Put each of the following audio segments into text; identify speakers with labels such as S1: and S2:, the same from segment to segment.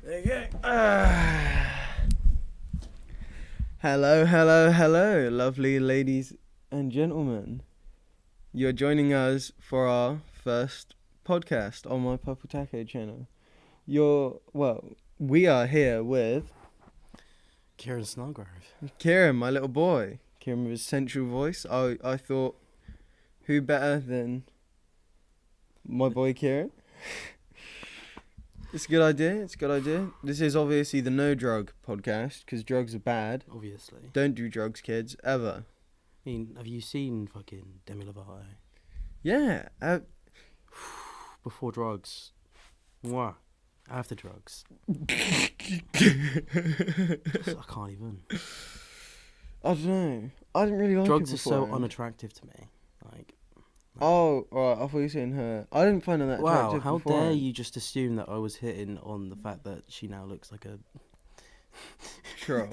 S1: There you go. Hello, lovely ladies and gentlemen. You're joining us for our first podcast on my Purple Taco channel. We are here with
S2: Kiran Snellgrove.
S1: Kiran, my little boy. Kiran with his sensual voice. I thought, who better than my boy Kiran? It's a good idea. This is obviously the no drug podcast because drugs are bad.
S2: Obviously.
S1: Don't do drugs, kids, ever.
S2: I mean, have you seen fucking Demi Lovato?
S1: Yeah.
S2: Before drugs. Mwah. After drugs. I can't even.
S1: I don't know. I didn't really like
S2: drugs
S1: it
S2: are so
S1: before.
S2: unattractive to me. Like.
S1: Oh, right. I thought you were saying her. I didn't find her that attractive
S2: Wow, how
S1: before.
S2: dare you just assume that I was hitting on the fact that she now looks like a...
S1: Troll.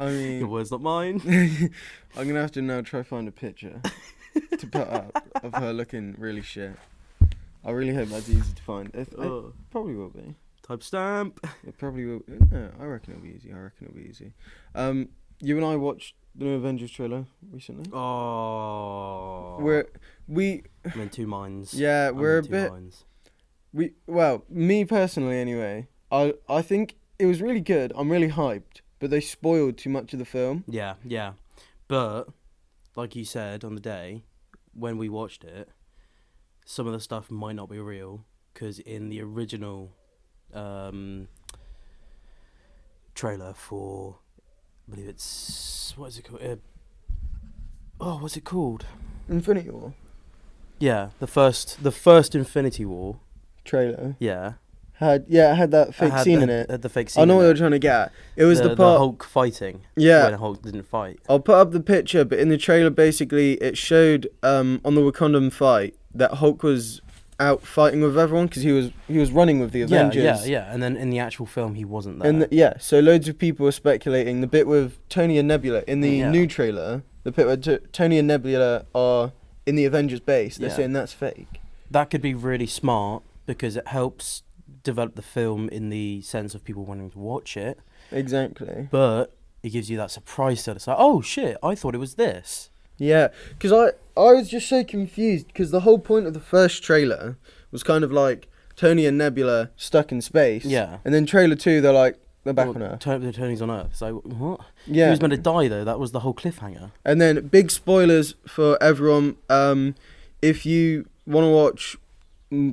S1: I mean...
S2: Your words, not mine.
S1: I'm going to have to now try find a picture to put up of her looking really shit. I really hope that's easy to find. It probably will be.
S2: Type stamp.
S1: It probably will. No, I reckon it'll be easy. You and I watched the new Avengers trailer recently.
S2: Oh.
S1: I'm
S2: in two minds.
S1: Yeah, we're a bit.
S2: Minds.
S1: Me personally, anyway. I think it was really good. I'm really hyped, but they spoiled too much of the film.
S2: Yeah. But like you said on the day when we watched it, some of the stuff might not be real because in the original trailer for, I believe it's, what is it called? What's it called?
S1: Infinity War
S2: Yeah, the first Infinity War
S1: trailer.
S2: Yeah.
S1: Had that fake scene in it.
S2: Had the fake scene.
S1: I know what you're trying to get at. It was the part
S2: Hulk fighting.
S1: Yeah.
S2: When Hulk didn't fight.
S1: I'll put up the picture, but in the trailer, basically, it showed on the Wakandan fight that Hulk was out fighting with everyone because he was running with the Avengers.
S2: Yeah. And then in the actual film, he wasn't there.
S1: So loads of people were speculating the bit with Tony and Nebula in the new trailer. The bit where Tony and Nebula are in the Avengers base. They're saying that's fake.
S2: That could be really smart because it helps develop the film in the sense of people wanting to watch it.
S1: Exactly.
S2: But it gives you that surprise to it's like, oh shit, I thought it was this.
S1: Yeah, because I was just so confused because the whole point of the first trailer was kind of like Tony and Nebula stuck in space.
S2: Yeah.
S1: And then trailer 2, they're back on Earth.
S2: Tony's on Earth. So what?
S1: Yeah.
S2: He was meant to die though. That was the whole cliffhanger.
S1: And then big spoilers for everyone. If you want to watch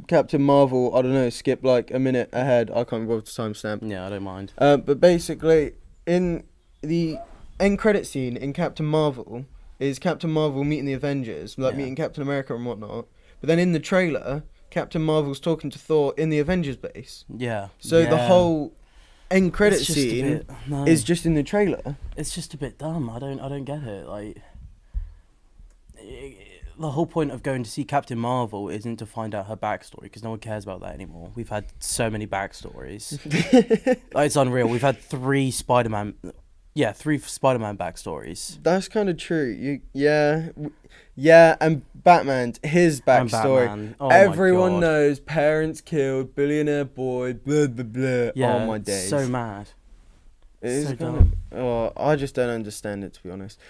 S1: Captain Marvel, I don't know, skip like a minute ahead. I can't go to timestamp.
S2: Yeah, I don't mind.
S1: But basically, in the end credit scene in Captain Marvel is Captain Marvel meeting the Avengers, meeting Captain America and whatnot. But then in the trailer, Captain Marvel's talking to Thor in the Avengers base.
S2: Yeah.
S1: So the whole end credit scene is just in the trailer.
S2: It's just a bit dumb. I don't get it. Like, the whole point of going to see Captain Marvel isn't to find out her backstory because no one cares about that anymore. We've had so many backstories. It's unreal. We've had three Spider-Man backstories.
S1: That's kind of true. Yeah, and Batman, his backstory.
S2: Batman. Oh
S1: everyone knows parents killed, billionaire boy, blah blah blah.
S2: Yeah,
S1: oh my days.
S2: So mad.
S1: It is
S2: so
S1: kind of. I just don't understand it, to be honest.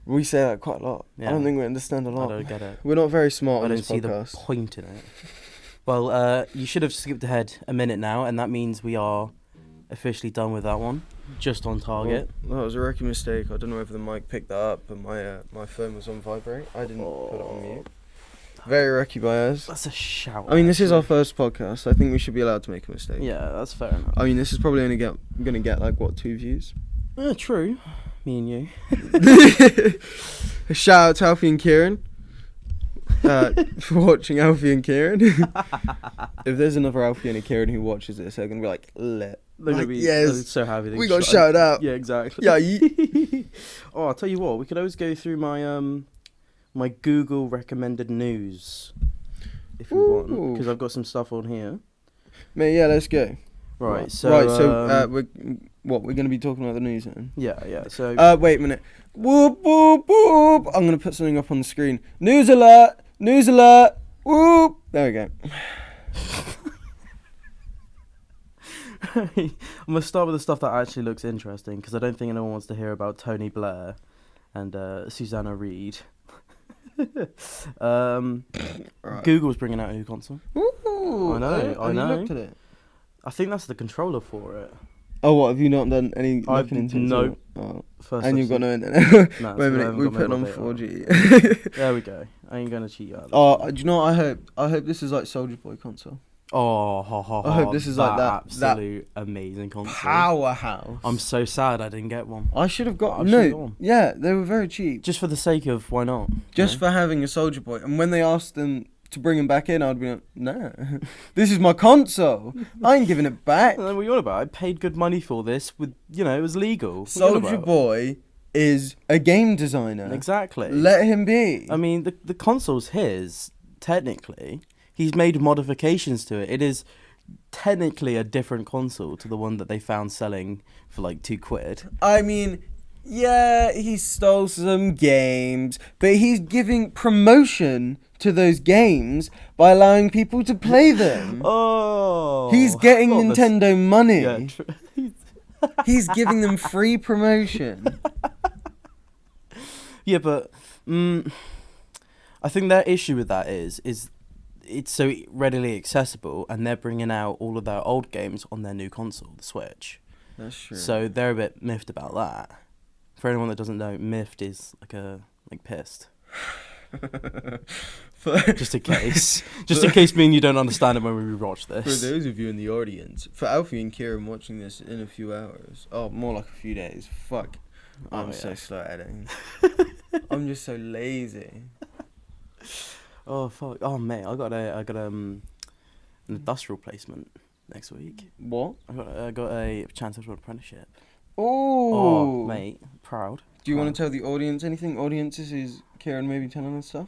S1: We say that quite a lot.
S2: Yeah.
S1: I don't think we understand a lot.
S2: I don't get it.
S1: We're not very smart
S2: I
S1: on
S2: don't
S1: this
S2: see
S1: podcast.
S2: the point in it. Well, you should have skipped ahead a minute now, and that means we are officially done with that one. Just on target.
S1: Well, that was a rookie mistake. I don't know if the mic picked that up, but my phone was on vibrate. I didn't put it on mute. Very rookie by us.
S2: That's a shout.
S1: I mean, this is our first podcast. I think we should be allowed to make a mistake.
S2: Yeah, that's fair enough.
S1: I mean, this is probably only gonna get like 2 views.
S2: True. Me and you.
S1: A shout out to Alfie and Kiran for watching Alfie and Kiran. If there's another Alfie and a Kiran who watches this, they're gonna be like, lit.
S2: They're gonna be
S1: yes,
S2: so happy.
S1: We got shouted out.
S2: Yeah, exactly.
S1: Yeah.
S2: Oh, I'll tell you what. We could always go through my my Google recommended news if we want, because I've got some stuff on here.
S1: Mate, yeah, let's go.
S2: Right. So
S1: we're gonna be talking about the news then.
S2: Yeah. So.
S1: Wait a minute. Whoop whoop whoop! I'm gonna put something up on the screen. News alert! News alert! Whoop! There we go.
S2: I'm gonna start with the stuff that actually looks interesting because I don't think anyone wants to hear about Tony Blair and Susanna Reid.
S1: Right.
S2: Google's bringing out a new console.
S1: Ooh,
S2: I know,
S1: have
S2: I
S1: you
S2: know.
S1: looked at it?
S2: I think that's the controller for it.
S1: Oh, what, have you not done any looking into it?
S2: No.
S1: Oh.
S2: First
S1: And
S2: I've
S1: you've got
S2: seen-
S1: no internet.
S2: Nah,
S1: Wait a
S2: I
S1: minute,
S2: haven't
S1: we
S2: got my
S1: put it on
S2: mobile data
S1: 4G.
S2: There we go. I ain't gonna cheat you out.
S1: Oh, do you know what I hope? I hope this is like Soldier Boy console.
S2: Oh, ha, ha, ha.
S1: I hope this is like that
S2: absolute amazing console.
S1: Powerhouse.
S2: I'm so sad I didn't get one.
S1: I should have got
S2: I should've got
S1: no.
S2: one.
S1: Yeah, they were very cheap.
S2: Just for the sake of why not?
S1: Just
S2: you know?
S1: for having a Soldier Boy. And when they asked them to bring him back in, I'd be like, nah, this is my console. I ain't giving it back.
S2: What are you on about? I paid good money for this. With it was legal. What are you on
S1: Soldier
S2: about?
S1: Boy is a game designer.
S2: Exactly.
S1: Let him be.
S2: I mean, the console's his. Technically, he's made modifications to it. It is technically a different console to the one that they found selling for like £2.
S1: I mean, yeah, he stole some games, but he's giving promotion to those games by allowing people to play them.
S2: Oh,
S1: He's getting
S2: not the-
S1: Nintendo money.
S2: Yeah,
S1: He's giving them free promotion.
S2: yeah, but I think their issue with that is it's so readily accessible, and they're bringing out all of their old games on their new console, the Switch.
S1: That's true.
S2: So they're a bit miffed about that. For anyone that doesn't know, miffed is like pissed. Just in case. Just in case me and you don't understand it when we rewatch
S1: For
S2: this.
S1: those of you in the audience, for Alfie and Kiran watching this in a few hours, more like a few days, fuck, I'm so slow at editing. I'm just so lazy.
S2: Oh fuck! Oh mate, I got an industrial placement next week.
S1: What?
S2: I got a chance to do an apprenticeship.
S1: Oh,
S2: mate, proud.
S1: Do you want to tell the audience anything? Audiences, is Kiran maybe telling us stuff?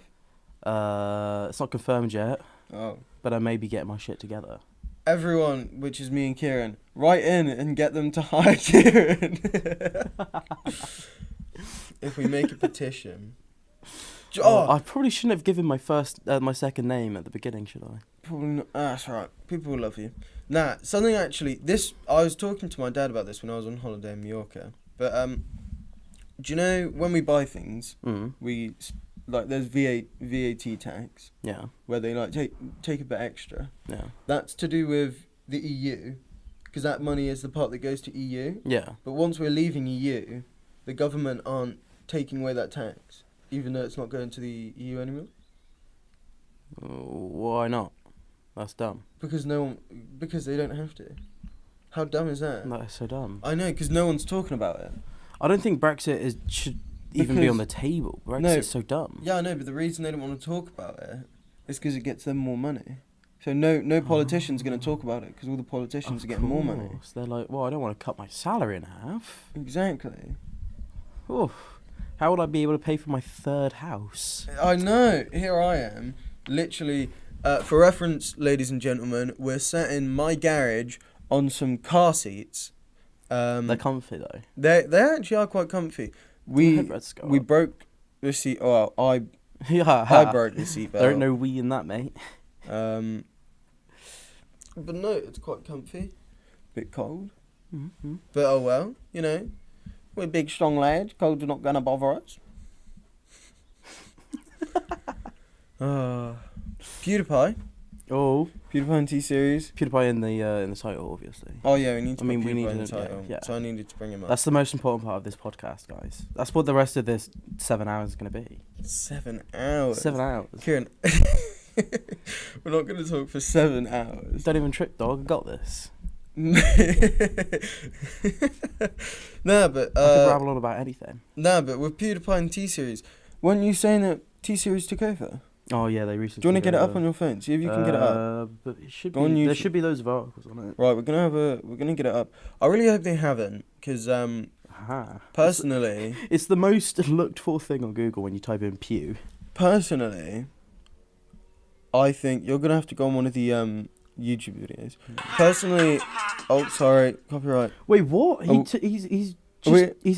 S2: It's not confirmed yet,
S1: Oh.
S2: but I may be getting my shit together.
S1: Everyone, which is me and Kiran, write in and get them to hire Kiran. If we make a petition.
S2: I probably shouldn't have given my second name at the beginning, should I?
S1: Probably not. That's right. People will love you. Nah, something actually. I was talking to my dad about this when I was on holiday in Mallorca. But do you know when we buy things, we there's VAT tax.
S2: Yeah.
S1: Where they take a bit extra.
S2: Yeah.
S1: That's to do with the EU, because that money is the part that goes to EU.
S2: Yeah.
S1: But once we're leaving EU, the government aren't taking away that tax, even though it's not going to the EU anymore.
S2: Why not? That's dumb.
S1: Because they don't have to. How dumb is that?
S2: That is so dumb.
S1: I know, because no one's talking about it.
S2: I don't think Brexit should even be on the table. Brexit's so dumb.
S1: Yeah, I know, but the reason they don't want to talk about it is because it gets them more money. So no politician's going to talk about it, because all the politicians are getting more money.
S2: They're like, well, I don't want to cut my salary in half.
S1: Exactly.
S2: Oof. How would I be able to pay for my third house?
S1: I know. Here I am, literally. For reference, ladies and gentlemen, we're sat in my garage on some car seats.
S2: They're comfy though.
S1: They actually are quite comfy. We broke the seat. Oh, I broke the seatbelt.
S2: There ain't no we in that, mate.
S1: But no, it's quite comfy. Bit cold.
S2: Mm-hmm.
S1: But oh well, we're big strong lads. Cold's not gonna bother us. PewDiePie.
S2: Oh,
S1: PewDiePie and T-Series.
S2: PewDiePie in the title, obviously.
S1: Oh yeah, we need to.
S2: I mean, we need
S1: in the
S2: to.
S1: title,
S2: Yeah.
S1: So I needed to bring him up.
S2: That's the most important part of this podcast, guys. That's what the rest of this 7 hours is going to be.
S1: 7 hours.
S2: 7 hours.
S1: Kieran, we're not going to talk for 7 hours.
S2: Don't even trip, dog. I got this.
S1: Nah, but
S2: I could rabble on about anything.
S1: Nah, but with PewDiePie and T-Series, weren't you saying that T-Series took over?
S2: Oh yeah, they recently.
S1: Do you want to get it up on your phone? See if you can get it up.
S2: But it should
S1: Go on
S2: be. There
S1: YouTube.
S2: should be loads of articles on it.
S1: Right, we're gonna get it up. I really hope they haven't, because personally,
S2: It's the most looked for thing on Google when you type in Pew.
S1: Personally, I think you're gonna have to go on one of the YouTube videos. Personally, oh sorry, copyright.
S2: Wait, what?
S1: Oh.
S2: He's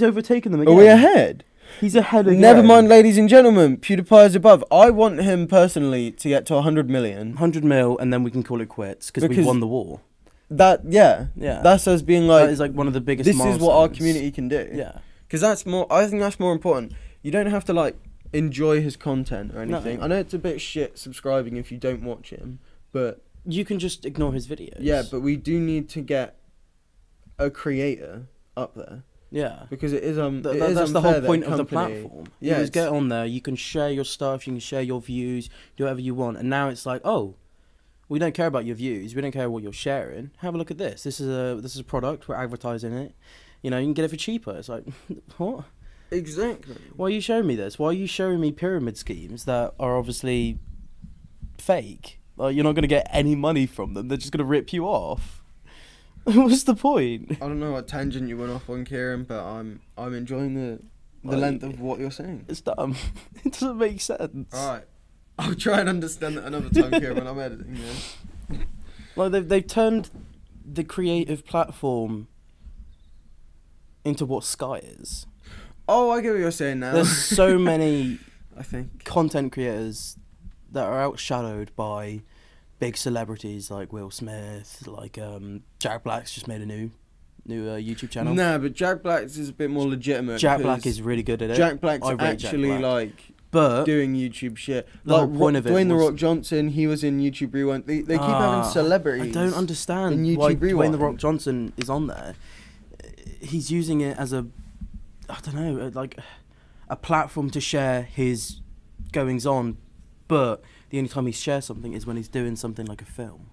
S2: overtaken them again.
S1: Are we ahead?
S2: He's ahead again.
S1: Never mind, ladies and gentlemen. PewDiePie is above. I want him personally to get to 100 million.
S2: 100 mil, and then we can call it quits because we won the war. Yeah.
S1: That's us being
S2: That
S1: like,
S2: is like one of the biggest
S1: this is what our
S2: milestones.
S1: community can do.
S2: Yeah.
S1: Because I think that's more important. You don't have to like enjoy his content or anything.
S2: No.
S1: I know it's a bit shit subscribing if you don't watch him, but
S2: You can just ignore his videos.
S1: yeah, but we do need to get a creator up there.
S2: Yeah.
S1: Because it is
S2: that's the whole point of the
S1: company,
S2: platform.
S1: Yeah,
S2: You just get on there, you can share your stuff, you can share your views, do whatever you want. And now it's like, oh, we don't care about your views, we don't care what you're sharing. Have a look at this. This is a product, we're advertising it. You know, you can get it for cheaper. It's like, what?
S1: Exactly.
S2: Why are you showing me this? Why are you showing me pyramid schemes that are obviously fake? Like, you're not going to get any money from them. They're just going to rip you off. What's the point?
S1: I don't know what tangent you went off on, Kiran, but I'm enjoying the
S2: Like,
S1: length of what you're saying.
S2: It's dumb. It doesn't make sense.
S1: All right, I'll try and understand that another time, Kiran, when I'm editing this.
S2: Like they've turned the creative platform into what Sky is.
S1: Oh, I get what you're saying now.
S2: There's so many
S1: I think.
S2: content creators that are outshadowed by big celebrities like Will Smith, like Jack Black's just made a new YouTube channel.
S1: Nah, but Jack Black's is a bit more legitimate.
S2: Jack Black is really good at it.
S1: Jack Black's
S2: I rate Jack
S1: actually
S2: Black.
S1: like
S2: But
S1: doing YouTube shit.
S2: the
S1: Like
S2: whole point of it
S1: Dwayne the
S2: was-
S1: Rock Johnson, he was in YouTube Rewind. They keep having celebrities.
S2: I don't understand
S1: in YouTube
S2: why Dwayne the
S1: Rewind.
S2: Rock Johnson is on there. He's using it as a, I don't know, like a platform to share his goings on, but the only time he shares something is when he's doing something like a film.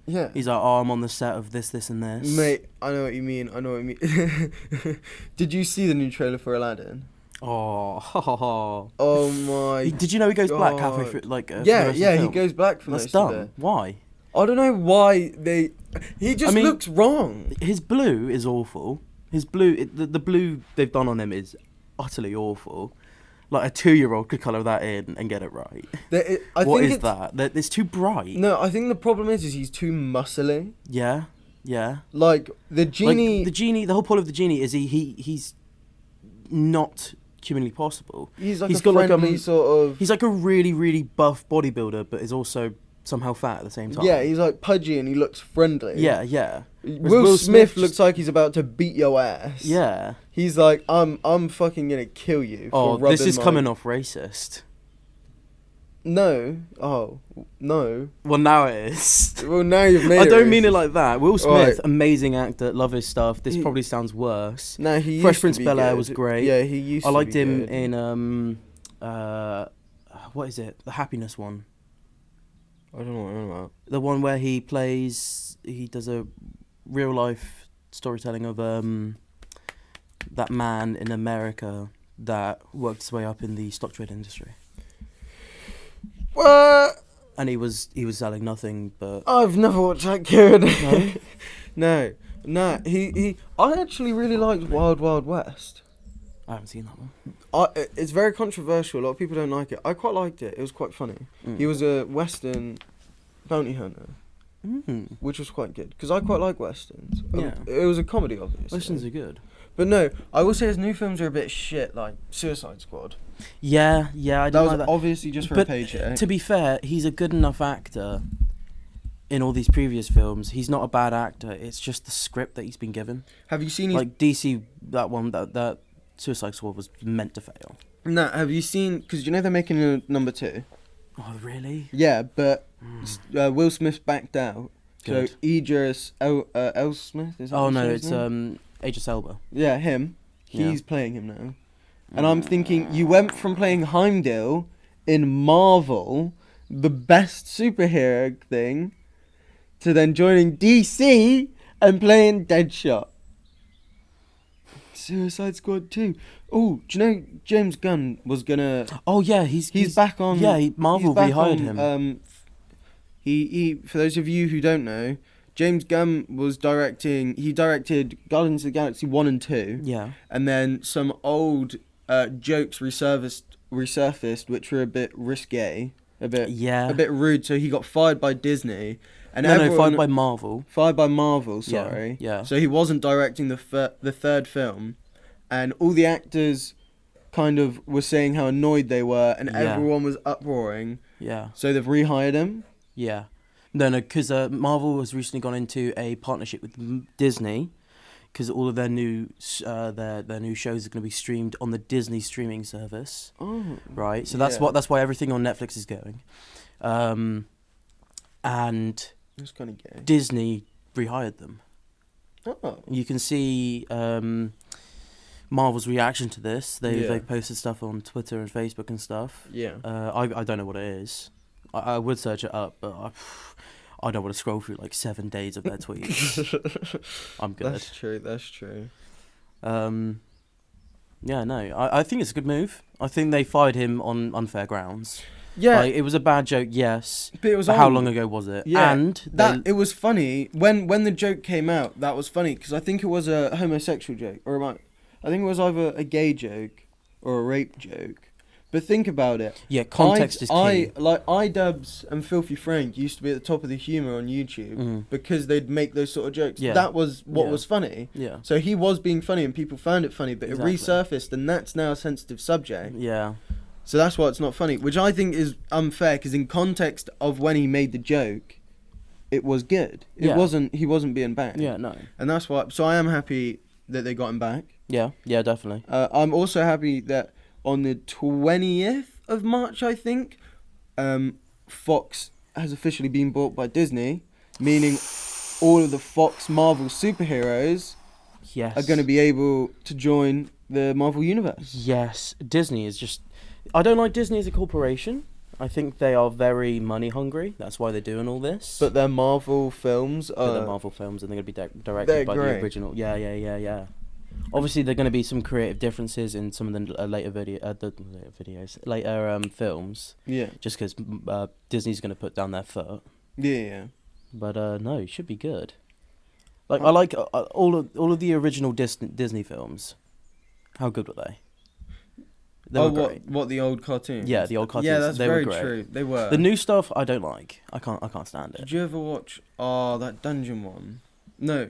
S1: Yeah.
S2: He's like, oh, I'm on the set of this, this, and this.
S1: Mate, I know what you mean. Did you see the new trailer for Aladdin?
S2: Oh,
S1: Oh my.
S2: Did you know he goes black halfway
S1: God.
S2: through? Like, for the
S1: Yeah,
S2: rest of the
S1: yeah, he
S2: film?
S1: goes black for
S2: That's
S1: most of
S2: dumb.
S1: it.
S2: Why?
S1: I don't know why they. He just
S2: I mean-
S1: looks wrong.
S2: His blue is awful. His blue, the blue they've done on him is utterly awful. Like a 2-year-old could colour that in and get it right.
S1: I
S2: What
S1: think
S2: is that? It's too bright.
S1: No, I think the problem is he's too muscly.
S2: Yeah, yeah.
S1: Like the genie.
S2: Like the genie. The whole point of the genie is he's not humanly possible.
S1: He's like
S2: he's
S1: a
S2: got like,
S1: friendly sort of.
S2: He's like a really, really buff bodybuilder, but is also somehow fat at the same time.
S1: Yeah, he's like pudgy and he looks friendly.
S2: Yeah, yeah.
S1: Will Smith looks like he's about to beat your ass.
S2: Yeah.
S1: He's like, I'm fucking gonna kill you.
S2: Oh,
S1: for
S2: this is
S1: rubbing
S2: coming
S1: my...
S2: off racist.
S1: No. Oh, no.
S2: Well, now it is.
S1: Well, now you've made
S2: I
S1: it.
S2: don't mean it
S1: racist.
S2: like that. Will Smith,
S1: Right.
S2: amazing actor, love his stuff. This
S1: He-
S2: probably sounds worse.
S1: No, he.
S2: Fresh
S1: used
S2: Prince
S1: to be
S2: Bel-Air
S1: good.
S2: was great.
S1: Yeah, he used.
S2: I
S1: to
S2: liked
S1: be
S2: him
S1: good.
S2: in what is it? The Happiness one.
S1: I don't know what you're on about.
S2: The one where he does a real life storytelling of that man in America that worked his way up in the stock trade industry.
S1: What?
S2: And he was selling nothing but
S1: I've never watched that, Kiran.
S2: No?
S1: no. He. I actually really liked Wild Wild West.
S2: I haven't seen that one.
S1: It's very controversial. A lot of people don't like it. I quite liked it. It was quite funny.
S2: Mm.
S1: He was a Western bounty hunter, which was quite good because I quite like westerns.
S2: Yeah.
S1: It was a comedy, obviously.
S2: Westerns are good.
S1: But no, I will say his new films are a bit shit, like Suicide Squad.
S2: Yeah, I
S1: That
S2: don't
S1: was
S2: like that.
S1: obviously just for a
S2: But
S1: paycheck.
S2: to be fair, he's a good enough actor in all these previous films. He's not a bad actor. It's just the script that he's been given.
S1: Have you seen his...
S2: Like DC, that one, that Suicide Squad was meant to fail.
S1: No, have you seen... Because you know they're making a number 2?
S2: Oh, really?
S1: Yeah, but Will Smith backed out.
S2: Good.
S1: So Idris Smith? Is that
S2: Oh
S1: what
S2: no,
S1: his
S2: it's
S1: name?
S2: Idris Elba.
S1: Yeah, him.
S2: Yeah.
S1: He's playing him now. And I'm thinking, you went from playing Heimdall in Marvel, the best superhero thing, to then joining DC and playing Deadshot. Suicide Squad 2. Oh, do you know James Gunn was gonna...
S2: Oh yeah, he's
S1: back on...
S2: Yeah, Marvel
S1: he's back
S2: rehired
S1: on,
S2: him.
S1: He for those of you who don't know, James Gunn was directing... He directed Guardians of the Galaxy 1 and 2.
S2: Yeah.
S1: And then some old jokes resurfaced, which were a bit risque, a bit rude. So he got fired by Disney, and
S2: Fired by Marvel.
S1: Fired by Marvel.
S2: Yeah,
S1: Sorry.
S2: yeah.
S1: So he wasn't directing the third film, and all the actors kind of were saying how annoyed they were, and
S2: Yeah.
S1: everyone was uproaring.
S2: Yeah.
S1: So they've rehired him.
S2: Yeah. No, because Marvel has recently gone into a partnership with Disney, because all of their new their new shows are going to be streamed on the Disney streaming service.
S1: Oh,
S2: right. So
S1: yeah.
S2: that's why everything on Netflix is going, and
S1: That's kind of gay.
S2: Disney rehired them.
S1: Oh,
S2: You can see Marvel's reaction to this. They've posted stuff on Twitter and Facebook and stuff.
S1: yeah.
S2: I don't know what it is. I would search it up, but I don't want to scroll through like 7 days of their tweets. I'm good.
S1: That's true. That's true.
S2: Yeah, no, I think it's a good move. I think they fired him on unfair grounds.
S1: Yeah,
S2: Like, it was a bad joke, yes.
S1: but it was
S2: But how
S1: old.
S2: long ago was it?
S1: Yeah,
S2: And
S1: it was funny when the joke came out. That was funny because I think it was a homosexual joke, or I think it was either a gay joke or a rape joke. But think about it.
S2: yeah, context is key.
S1: iDubbbz and Filthy Frank used to be at the top of the humour on YouTube because they'd make those sort of jokes.
S2: Yeah.
S1: That was what
S2: Yeah.
S1: was funny.
S2: Yeah,
S1: So he was being funny and people found it funny, but
S2: Exactly.
S1: it resurfaced and that's now a sensitive subject.
S2: yeah,
S1: So that's why it's not funny, which I think is unfair because in context of when he made the joke, it was good. He wasn't being bad.
S2: yeah, no.
S1: And that's why. So I am happy that they got him back.
S2: Yeah, definitely.
S1: I'm also happy that on the 20th of March, I think, Fox has officially been bought by Disney, meaning all of the Fox Marvel superheroes
S2: Yes.
S1: are going to be able to join the Marvel universe.
S2: Yes, Disney is just... I don't like Disney as a corporation. I think they are very money hungry. That's why they're doing all this.
S1: But their Marvel films
S2: But
S1: are...
S2: they're Marvel films and they're going to be
S1: they're
S2: directed by
S1: great.
S2: the original. Yeah. Obviously, there are going to be some creative differences in some of the later films,
S1: Yeah.
S2: just because Disney's going to put down their foot.
S1: Yeah.
S2: But no, it should be good. Like, I like all of the original Disney films. How good were they? They were great.
S1: What the old cartoons?
S2: Yeah, the old cartoons.
S1: Yeah, that's
S2: they
S1: very
S2: were great.
S1: true. They were.
S2: The new stuff I don't like. I can't stand it.
S1: Did you ever watch that dungeon one? No,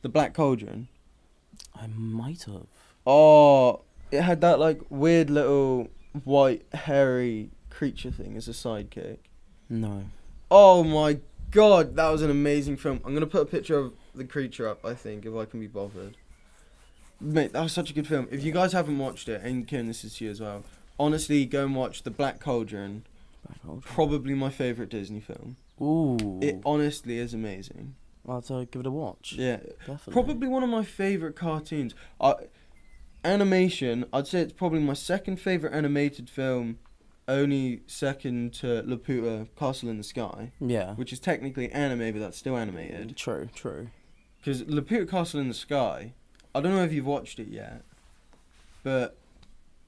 S1: the Black Cauldron.
S2: I might have.
S1: Oh, it had that like weird little white hairy creature thing as a sidekick.
S2: No.
S1: Oh my god, that was an amazing film. I'm gonna put a picture of the creature up. I think if I can be bothered. Mate, that was such a good film. If you guys haven't watched it, and Kiran, this is to you as well. Honestly, go and watch The Black Cauldron. Probably my favourite Disney film.
S2: Ooh.
S1: It honestly is amazing.
S2: I'll have to give it a watch.
S1: Yeah,
S2: Definitely.
S1: probably one of my favourite cartoons. Animation, I'd say it's probably my second favourite animated film, only second to Laputa, Castle in the Sky,
S2: Yeah.
S1: which is technically anime, but that's still animated.
S2: True.
S1: Because Laputa, Castle in the Sky, I don't know if you've watched it yet, but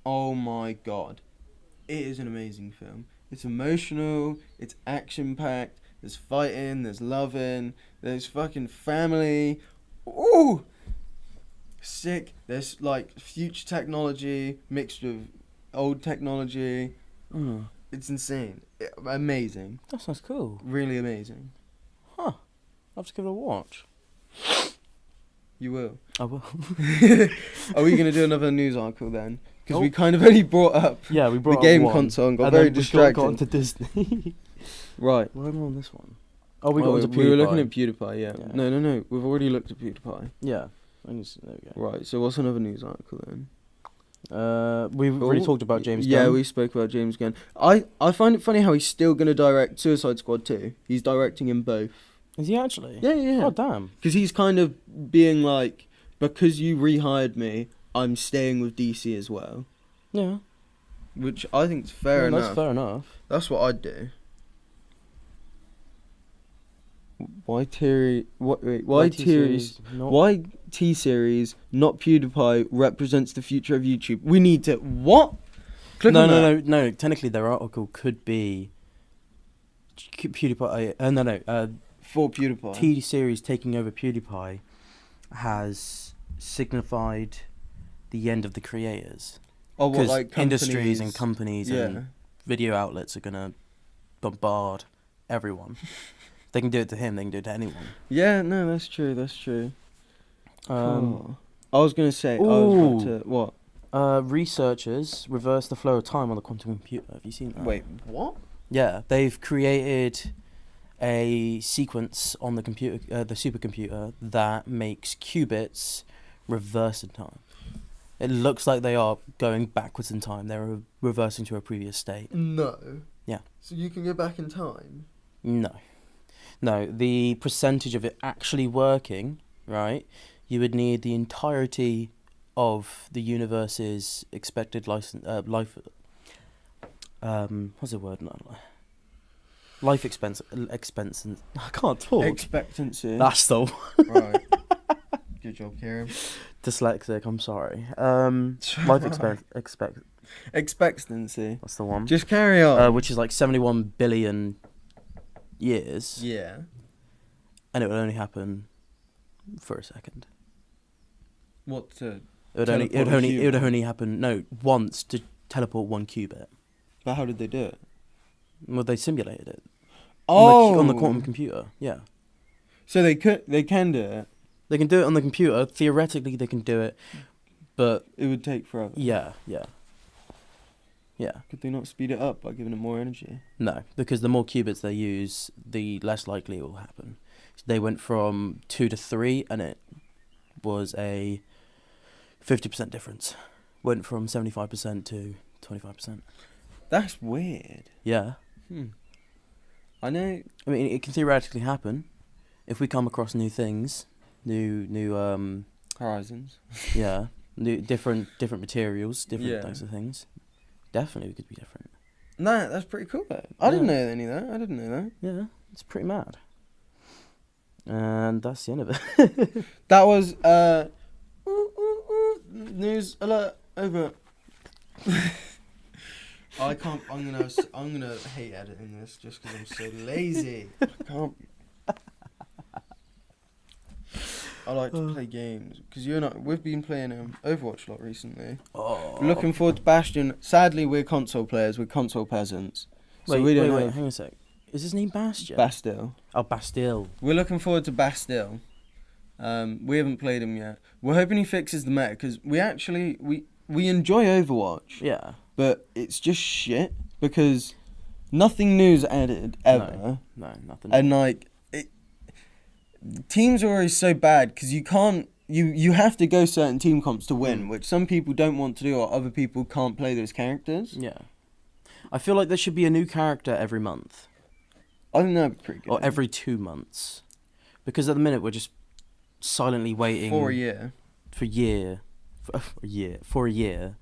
S1: oh my god, it is an amazing film. It's emotional, it's action-packed, there's fighting, there's loving, there's fucking family. Ooh! Sick. There's like future technology mixed with old technology. It's insane. Amazing.
S2: That sounds cool.
S1: Really amazing.
S2: Huh. I'll have to give it a watch.
S1: You will.
S2: I will.
S1: Are we going to do another news article then? Because
S2: Oh.
S1: we kind of only brought up
S2: Yeah, we brought
S1: the
S2: up
S1: game
S2: one,
S1: console and got
S2: and
S1: very
S2: then we
S1: distracted.
S2: got onto Disney.
S1: Right.
S2: Why am I on this one? Oh, we got
S1: Oh,
S2: onto
S1: we were looking
S2: PewDiePie.
S1: at PewDiePie, yeah.
S2: Yeah.
S1: No. We've already looked at PewDiePie.
S2: Yeah. There we go.
S1: Right, so what's another news article then?
S2: We've already
S1: Oh,
S2: talked about James Gunn.
S1: Yeah, we spoke about James Gunn. I find it funny how he's still going to direct Suicide Squad 2. He's directing in both.
S2: Is he actually?
S1: Yeah.
S2: Oh, damn.
S1: Because he's kind of being like, because you rehired me, I'm staying with DC as well.
S2: Yeah.
S1: Which I think is fair enough.
S2: That's fair enough.
S1: That's what I'd do. Why Tseries? Why Tseries?
S2: Not...
S1: Why T-Series, not PewDiePie, represents the future of YouTube? We need to... What? Click on that.
S2: No. Technically, their article could be PewDiePie.
S1: For PewDiePie.
S2: T-Series taking over PewDiePie has signified the end of the creators.
S1: Oh, what,
S2: Because
S1: like
S2: industries and companies
S1: Yeah.
S2: and video outlets are gonna bombard everyone. They can do it to him. They can do it to anyone.
S1: Yeah, no, that's true.
S2: Um,
S1: I was going to say... What?
S2: Researchers reverse the flow of time on the quantum computer. Have you seen that?
S1: Wait, what?
S2: Yeah, they've created a sequence on the computer, the supercomputer, that makes qubits reverse in time. It looks like they are going backwards in time. They're reversing to a previous state.
S1: No.
S2: Yeah.
S1: So you can go back in time?
S2: No. No, the percentage of it actually working, right, you would need the entirety of the universe's expected life, what's the word? No, life expense, I can't talk.
S1: Expectancy.
S2: That's the
S1: Right. Good job, Kiran.
S2: Dyslexic, I'm sorry. Life
S1: Expectancy.
S2: that's the one.
S1: Just carry on.
S2: Which is like 71 billion years.
S1: Yeah.
S2: And it would only happen for a second.
S1: What to?
S2: It would only happen once to teleport one qubit.
S1: But how did they do it?
S2: Well, they simulated it.
S1: Oh,
S2: On the quantum computer. Yeah.
S1: So they can do it.
S2: They can do it on the computer. Theoretically, they can do it, but
S1: it would take forever.
S2: Yeah.
S1: Could they not speed it up by giving it more energy?
S2: No, because the more qubits they use, the less likely it will happen. So they went from 2 to 3, and it was a 50% difference. Went from 75% to 25%.
S1: That's weird.
S2: Yeah.
S1: I know.
S2: I mean, it can theoretically happen if we come across new things, new
S1: Horizons.
S2: Yeah, new different materials, different types of things. Definitely, we could be different.
S1: No, that's pretty cool though. I didn't know any of that. I didn't know that.
S2: Yeah, it's pretty mad. And that's the end of it.
S1: That was news alert over. I can't. I'm gonna hate editing this just because I'm so lazy. I can't. I like to play games because you and I, we've been playing Overwatch a lot recently.
S2: Oh.
S1: We're looking forward to Bastion. Sadly, we're console players. We're console peasants. So we don't
S2: wait, hang on a sec. Is his name Bastion?
S1: Bastille.
S2: Oh, Bastille.
S1: We're looking forward to Bastille. We haven't played him yet. We're hoping he fixes the meta because we enjoy Overwatch.
S2: Yeah.
S1: But it's just shit because nothing new's added ever.
S2: No, nothing.
S1: And like, teams are always so bad because you can't. You have to go certain team comps to win, which some people don't want to do, or other people can't play those characters.
S2: Yeah. I feel like there should be a new character every month.
S1: I think that'd be pretty good.
S2: Or every 2 months. Because at the minute we're just silently waiting
S1: for a year.
S2: For a year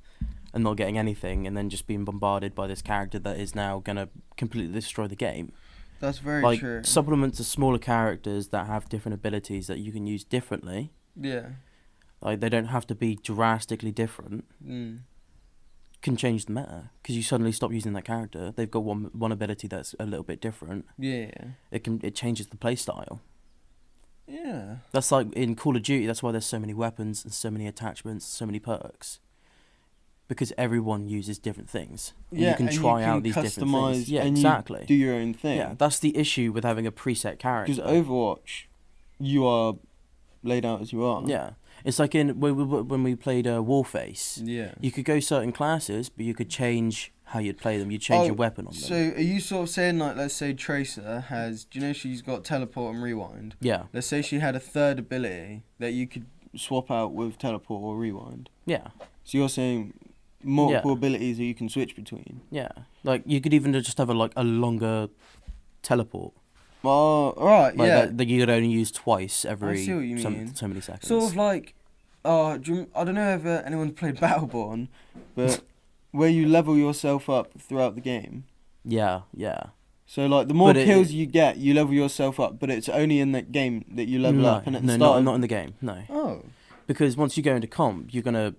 S2: and not getting anything, and then just being bombarded by this character that is now gonna completely destroy the game.
S1: That's very true.
S2: Like, supplement to smaller characters that have different abilities that you can use differently.
S1: Yeah.
S2: Like, they don't have to be drastically different. Can change the meta because you suddenly stop using that character. They've got one ability that's a little bit different.
S1: Yeah.
S2: It changes the play style.
S1: Yeah.
S2: That's like in Call of Duty. That's why there's so many weapons and so many attachments, so many perks. Because everyone uses different things. And you can try out these different things. Yeah, exactly.
S1: Do your own thing.
S2: Yeah, that's the issue with having a preset character.
S1: Because Overwatch, you are laid out as you are.
S2: Yeah. It's like when we played Warface.
S1: Yeah.
S2: You could go certain classes, but you could change how you'd play them. You'd change your weapon on them.
S1: So are you sort of saying, like, let's say Tracer has, do you know she's got teleport and rewind?
S2: Yeah.
S1: Let's say she had a third ability that you could swap out with teleport or rewind.
S2: Yeah.
S1: So you're saying multiple abilities that you can switch between.
S2: Yeah. Like, you could even just have a longer teleport.
S1: Oh, right,
S2: like
S1: yeah.
S2: That you could only use twice every
S1: I see what you mean.
S2: So many seconds.
S1: Sort of like, I don't know if anyone's played Battleborn, but where you level yourself up throughout the game.
S2: Yeah.
S1: So, like, the more kills you get, you level yourself up, but it's only in that game that you level up. And at the start
S2: not in the game, no.
S1: Oh.
S2: Because once you go into comp, you're going to...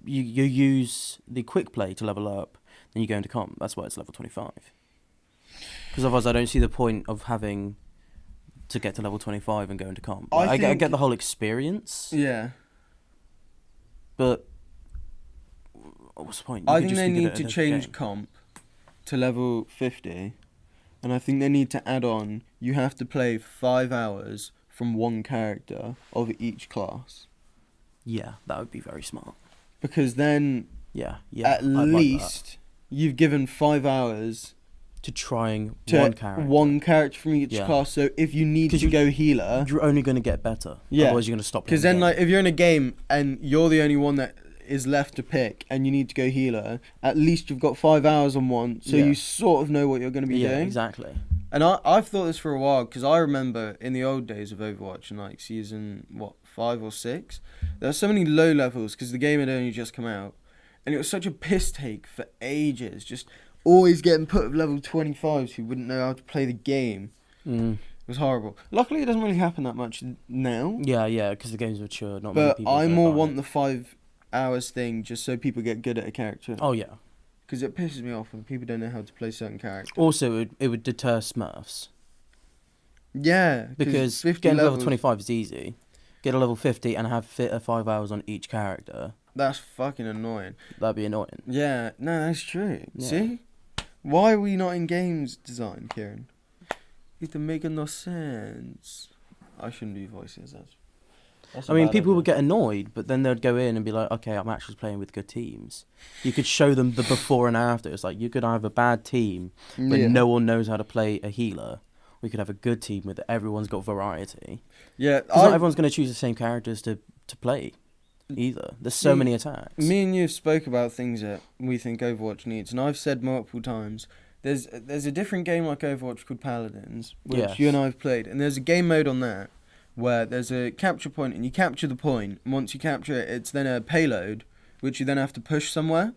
S2: You use the quick play to level up, then you go into comp. That's why it's level 25. Because otherwise I don't see the point of having to get to level 25 and go into comp. I get the whole experience.
S1: Yeah.
S2: But what's the point?
S1: I think they need to change comp to level 50. And I think they need to add on, you have to play 5 hours from one character of each class.
S2: Yeah, that would be very smart.
S1: Because then,
S2: yeah,
S1: at least you've given 5 hours
S2: to trying
S1: to
S2: one character.
S1: one character from each class. So if you need to go healer,
S2: you're only going to get better.
S1: Yeah.
S2: Otherwise, you're going to stop.
S1: Because then, like, if you're in a game and you're the only one that is left to pick, and you need to go healer, at least you've got 5 hours on one, so you sort of know what you're going to be doing.
S2: Exactly.
S1: And I've thought this for a while, because I remember in the old days of Overwatch, in like season 5 or 6, there were so many low levels because the game had only just come out, and it was such a piss take for ages, just always getting put with level 25s who wouldn't know how to play the game. It was horrible. Luckily, it doesn't really happen that much now.
S2: Yeah, because the game's mature. Not many
S1: But
S2: people
S1: I
S2: know
S1: more
S2: about
S1: want
S2: it.
S1: the 5 hours thing just so people get good at a character.
S2: Oh yeah.
S1: Because it pisses me off when people don't know how to play certain characters.
S2: Also, it would deter Smurfs.
S1: Yeah.
S2: Because
S1: 50
S2: getting to level
S1: levels,
S2: 25 is easy. Get a level 50 and have 5 hours on each character.
S1: That's fucking annoying.
S2: That'd be annoying.
S1: Yeah, no, that's true.
S2: Yeah.
S1: See? Why are we not in games design, Kiran? It doesn't make no sense. I shouldn't do voices. That's
S2: I mean, people would get annoyed, but then they'd go in and be like, okay, I'm actually playing with good teams. You could show them the before and after. It's like, you could have a bad team, but no one knows how to play a healer. We could have a good team where everyone's got variety.
S1: Yeah.
S2: Because not everyone's going to choose the same characters to play either. There's so many attacks.
S1: Me and you spoke about things that we think Overwatch needs, and I've said multiple times, there's a different game like Overwatch called Paladins, which you and I have played, and there's a game mode on that where there's a capture point, and you capture the point, and once you capture it, it's then a payload, which you then have to push somewhere.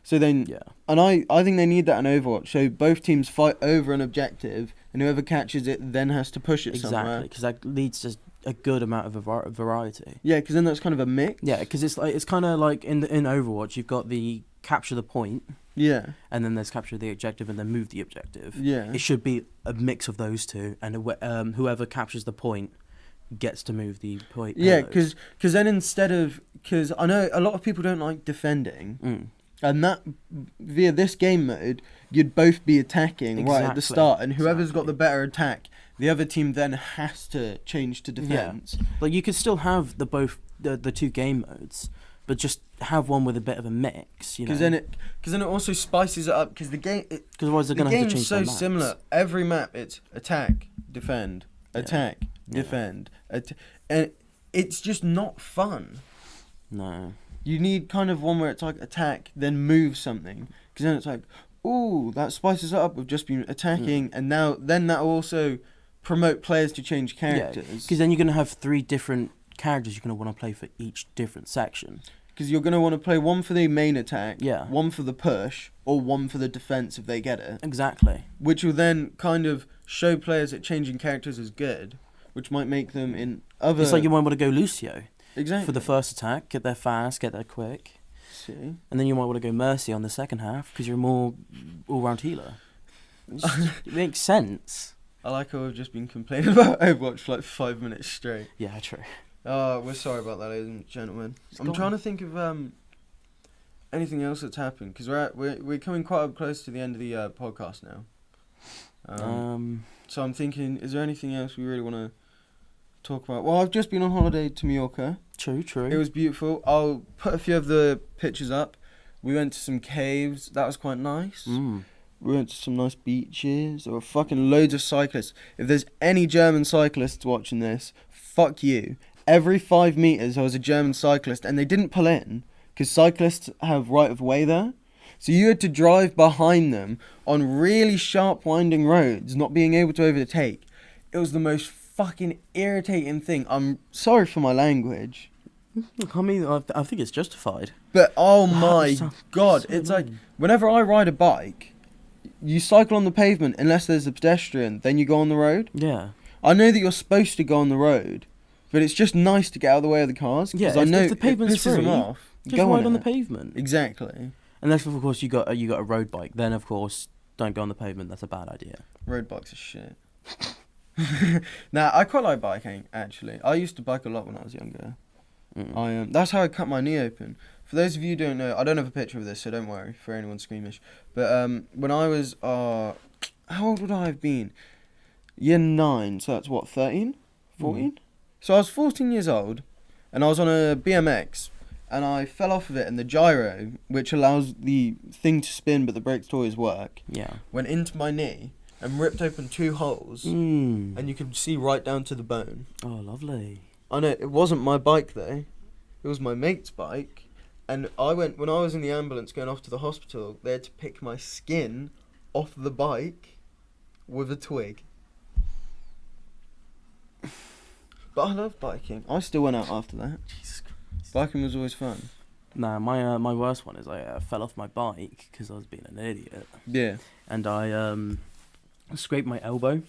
S1: So then, and I think they need that in Overwatch, so both teams fight over an objective, and whoever catches it then has to push it somewhere.
S2: Exactly, because that leads to a good amount of variety.
S1: Yeah, because then that's kind of a mix.
S2: Yeah, because it's kind of like in Overwatch, you've got the capture the point.
S1: Yeah.
S2: And then there's capture the objective and then move the objective.
S1: Yeah.
S2: It should be a mix of those two, and whoever captures the point gets to move the point.
S1: Yeah, because then instead of... Because I know a lot of people don't like defending, and that, via this game mode, you'd both be attacking right at the start, and whoever's got the better attack, the other team then has to change to defense.
S2: Yeah. Like, you could still have the two game modes, but just have one with a bit of a mix, you know.
S1: Because then it also spices it up. Because the game, because
S2: otherwise they're gonna have to change
S1: the game's
S2: their
S1: so similar. Every map, it's attack, defend, attack, defend, and it's just not fun.
S2: No.
S1: You need kind of one where it's like attack, then move something. Because then it's like, ooh, that spices it up with just been attacking, and then that will also promote players to change characters.
S2: Because then you're gonna have 3 different characters you're going to want to play for each different section.
S1: Because you're going to want to play one for the main attack,
S2: yeah,
S1: one for the push, or one for the defense if they get it.
S2: Exactly.
S1: Which will then kind of show players that changing characters is good, which might make them in other...
S2: It's like you might want to go Lucio.
S1: Exactly.
S2: For the first attack, get there fast, get there quick.
S1: See?
S2: And then you might want to go Mercy on the second half, because you're a more all-round healer. It makes sense.
S1: I like how we've just been complaining about Overwatch for like 5 minutes straight.
S2: Yeah, true.
S1: We're sorry about that, ladies and gentlemen. I'm trying to think of anything else that's happened, because we're coming quite up close to the end of the podcast now. So I'm thinking, is there anything else we really want to talk about? Well, I've just been on holiday to Mallorca.
S2: True.
S1: It was beautiful. I'll put a few of the pictures up. We went to some caves. That was quite nice. We went to some nice beaches. There were fucking loads of cyclists. If there's any German cyclists watching this, fuck you. Every 5 meters there was a German cyclist, and they didn't pull in because cyclists have right of way there. So you had to drive behind them on really sharp winding roads, not being able to overtake. It was the most fucking irritating thing. I'm sorry for my language.
S2: I mean, I think it's justified.
S1: But oh my god, so it's like whenever I ride a bike, you cycle on the pavement unless there's a pedestrian, then you go on the road.
S2: Yeah.
S1: I know that you're supposed to go on the road, but it's just nice to get out of the way of the cars.
S2: Yeah,
S1: I know
S2: if the pavement's free,
S1: them off.
S2: Just ride on the pavement.
S1: Exactly.
S2: Unless, of course, you got a road bike. Then, of course, don't go on the pavement. That's a bad idea.
S1: Road bikes are shit. Nah, I quite like biking, actually. I used to bike a lot when I was younger. That's how I cut my knee open. For those of you who don't know, I don't have a picture of this, so don't worry for anyone squeamish. But when I was, how old would I have been? Year 9, so that's what, 13? 14? So I was 14 years old, and I was on a BMX, and I fell off of it, and the gyro, which allows the thing to spin but the brakes to always work, went into my knee and ripped open 2 holes, and you could see right down to the bone.
S2: Oh, lovely.
S1: I know, it wasn't my bike though, it was my mate's bike, and when I was in the ambulance going off to the hospital, they had to pick my skin off the bike with a twig. But I love biking. I still went out after that.
S2: Jesus Christ.
S1: Biking was always fun.
S2: Nah, my worst one is I fell off my bike because I was being an idiot.
S1: Yeah.
S2: And I scraped my elbow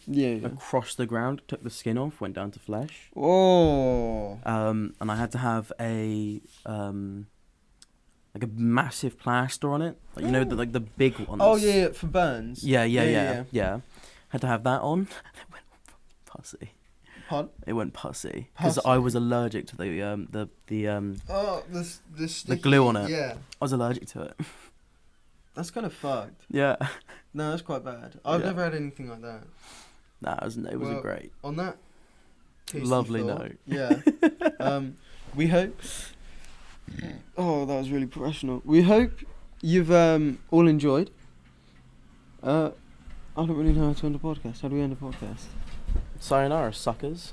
S2: across the ground, took the skin off, went down to flesh.
S1: Oh.
S2: And I had to have a like a massive plaster on it, like, you know, the big ones.
S1: Oh yeah, for burns.
S2: Yeah. Had to have that on. It went pussy.
S1: Pardon?
S2: It went pussy because I was allergic to the glue on it.
S1: Yeah.
S2: I was allergic to it.
S1: That's kind of fucked.
S2: Yeah.
S1: No, that's quite bad. I've never had anything like that.
S2: Nah, it was great.
S1: On that
S2: lovely
S1: thought,
S2: note.
S1: Yeah. We hope. Oh, that was really professional. We hope you've all enjoyed. I don't really know how to end a podcast. How do we end a podcast?
S2: Sayonara, suckers.